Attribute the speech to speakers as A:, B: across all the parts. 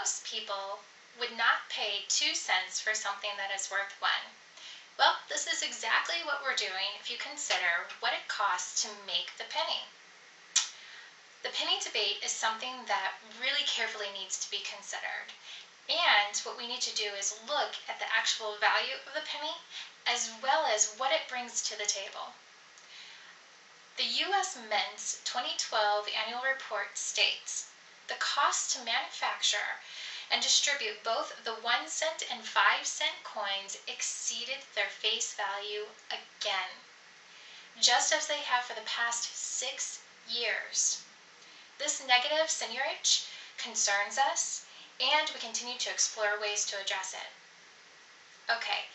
A: most people would not pay 2 cents for something that is worth 1. Well, this is exactly what we're doing if you consider what it costs to make the penny. The penny debate is something that really carefully needs to be considered. And what we need to do is look at the actual value of the penny as well as what it brings to the table. The U.S. Mint's 2012 annual report states, the cost to manufacture and distribute both the 1 cent and 5 cent coins exceeded their face value again, just as they have for the past 6 years. This negative seigniorage concerns us, and we continue to explore ways to address it. Okay,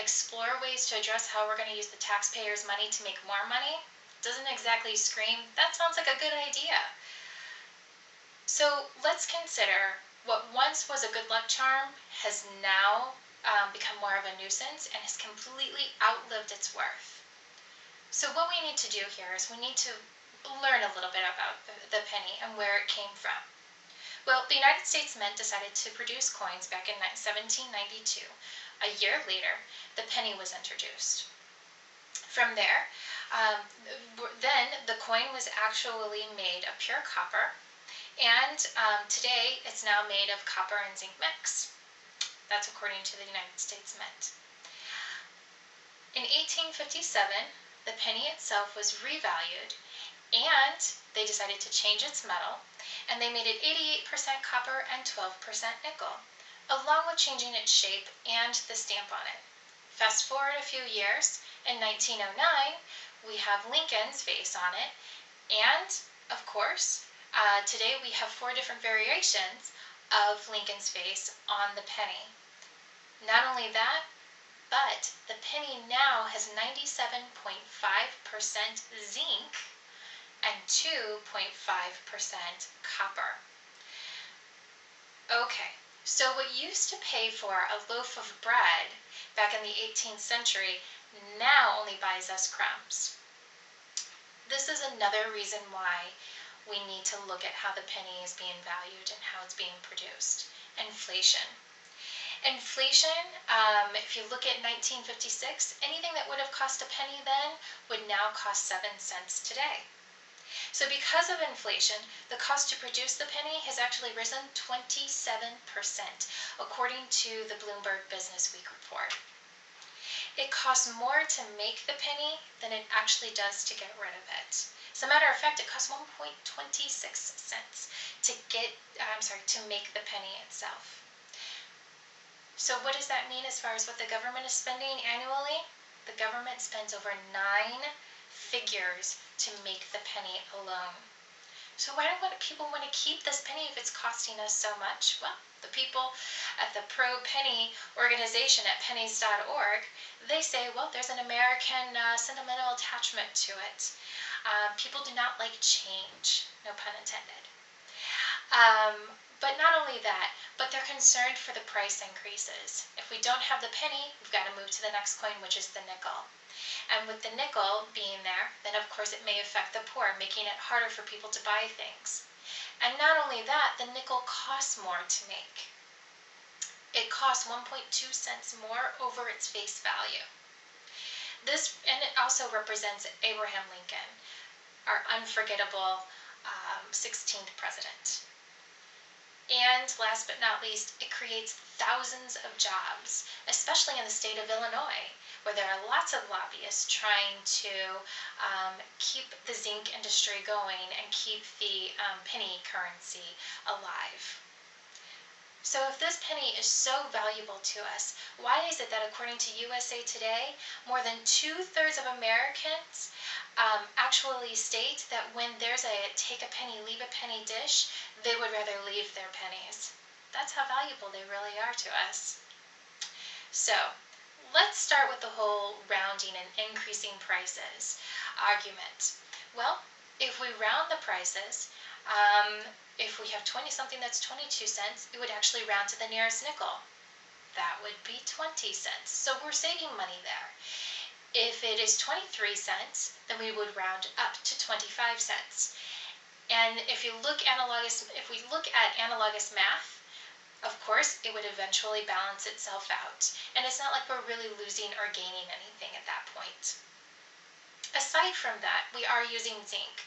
A: explore ways to address how we're going to use the taxpayers' money to make more money? Doesn't exactly scream, that sounds like a good idea. So let's consider what once was a good luck charm has now become more of a nuisance and has completely outlived its worth. So what we need to do here is we need to learn a little bit about the penny and where it came from. Well, the United States Mint decided to produce coins back in 1792. A year later, the penny was introduced. From there, then the coin was actually made of pure copper, and today it's now made of copper and zinc mix. That's according to the United States Mint. In 1857, the penny itself was revalued, and they decided to change its metal, and they made it 88% copper and 12% nickel, along with changing its shape and the stamp on it. Fast forward a few years, in 1909, we have Lincoln's face on it, and, of course, today we have 4 different variations of Lincoln's face on the penny. Not only that, but the penny now has 97.5% zinc and 2.5% copper. Okay, so what used to pay for a loaf of bread back in the 18th century now only buys us crumbs. This is another reason why we need to look at how the penny is being valued and how it's being produced. Inflation. Inflation, if you look at 1956, anything that would have cost a penny then would now cost 7 cents today. So because of inflation, the cost to produce the penny has actually risen 27%, according to the Bloomberg Business Week report. It costs more to make the penny than it actually does to get rid of it. As a matter of fact, it costs 1.26 cents to make the penny itself. So what does that mean as far as what the government is spending annually? The government spends over 9 figures to make the penny alone. So why do people want to keep this penny if it's costing us so much? Well, the people at the pro-penny organization at pennies.org, they say, well, there's an American sentimental attachment to it. People do not like change, no pun intended. But not only that, but they're concerned for the price increases. If we don't have the penny, we've got to move to the next coin, which is the nickel. And with the nickel being there, then of course it may affect the poor, making it harder for people to buy things. And not only that, the nickel costs more to make. It costs 1.2 cents more over its face value. And it also represents Abraham Lincoln, our unforgettable 16th president. And last but not least, it creates thousands of jobs, especially in the state of Illinois, where there are lots of lobbyists trying to keep the zinc industry going and keep the penny currency alive. So if this penny is so valuable to us, why is it that according to USA Today, more than 2/3 of Americans actually state that when there's a take a penny, leave a penny dish, they would rather leave their pennies? That's how valuable they really are to us. So let's start with the whole rounding and increasing prices argument. Well, if we round the prices, if we have something that's 22 cents, it would actually round to the nearest nickel. That would be 20 cents. So we're saving money there. If it is 23 cents, then we would round up to 25 cents. And if we look at analogous math, Of course, it would eventually balance itself out, and it's not like we're really losing or gaining anything at that point. Aside from that, we are using zinc,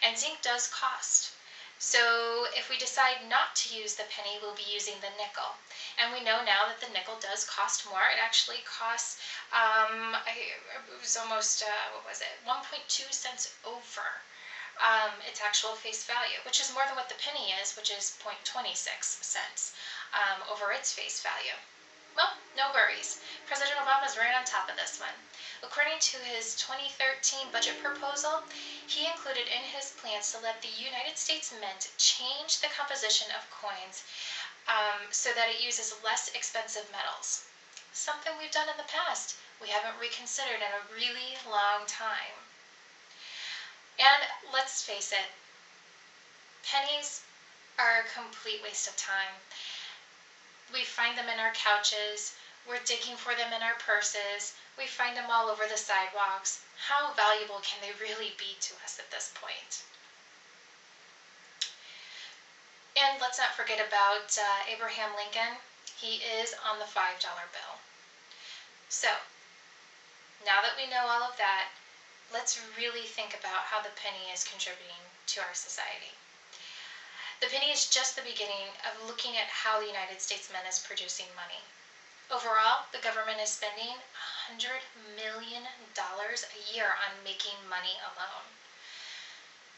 A: and zinc does cost. So if we decide not to use the penny, we'll be using the nickel. And we know now that the nickel does cost more. It actually costs, it was almost, 1.2 cents over its actual face value, which is more than what the penny is, which is 0.26 cents over its face value. Well, no worries. President Obama's right on top of this one. According to his 2013 budget proposal, he included in his plans to let the United States Mint change the composition of coins so that it uses less expensive metals. Something we've done in the past. We haven't reconsidered in a really long time. And let's face it, pennies are a complete waste of time. We find them in our couches, we're digging for them in our purses, we find them all over the sidewalks. How valuable can they really be to us at this point? And let's not forget about Abraham Lincoln. He is on the $5 bill. So, now that we know all of that, let's really think about how the penny is contributing to our society. The penny is just the beginning of looking at how the United States Mint is producing money. Overall, the government is spending $100 million a year on making money alone.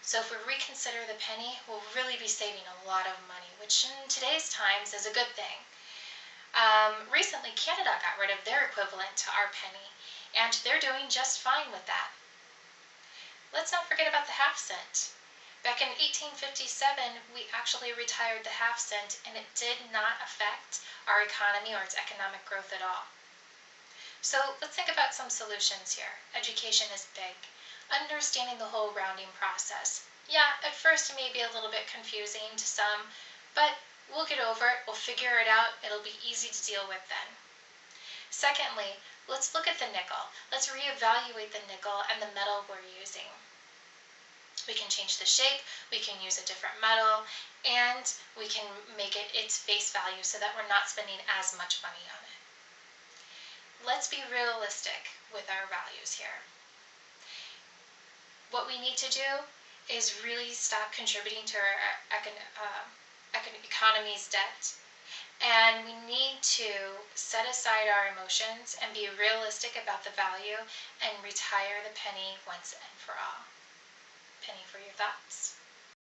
A: So if we reconsider the penny, we'll really be saving a lot of money, which in today's times is a good thing. Recently, Canada got rid of their equivalent to our penny, and they're doing just fine with that. Let's not forget about the half cent. Back in 1857, we actually retired the half cent, and it did not affect our economy or its economic growth at all. So let's think about some solutions here. Education is big. Understanding the whole rounding process. Yeah, at first it may be a little bit confusing to some, but we'll get over it, we'll figure it out, it'll be easy to deal with then. Secondly, let's look at the nickel. Let's reevaluate the nickel and the metal we're using. We can change the shape, we can use a different metal, and we can make it its face value so that we're not spending as much money on it. Let's be realistic with our values here. What we need to do is really stop contributing to our economy's debt, and we need to set aside our emotions and be realistic about the value and retire the penny once and for all. Penny for your thoughts.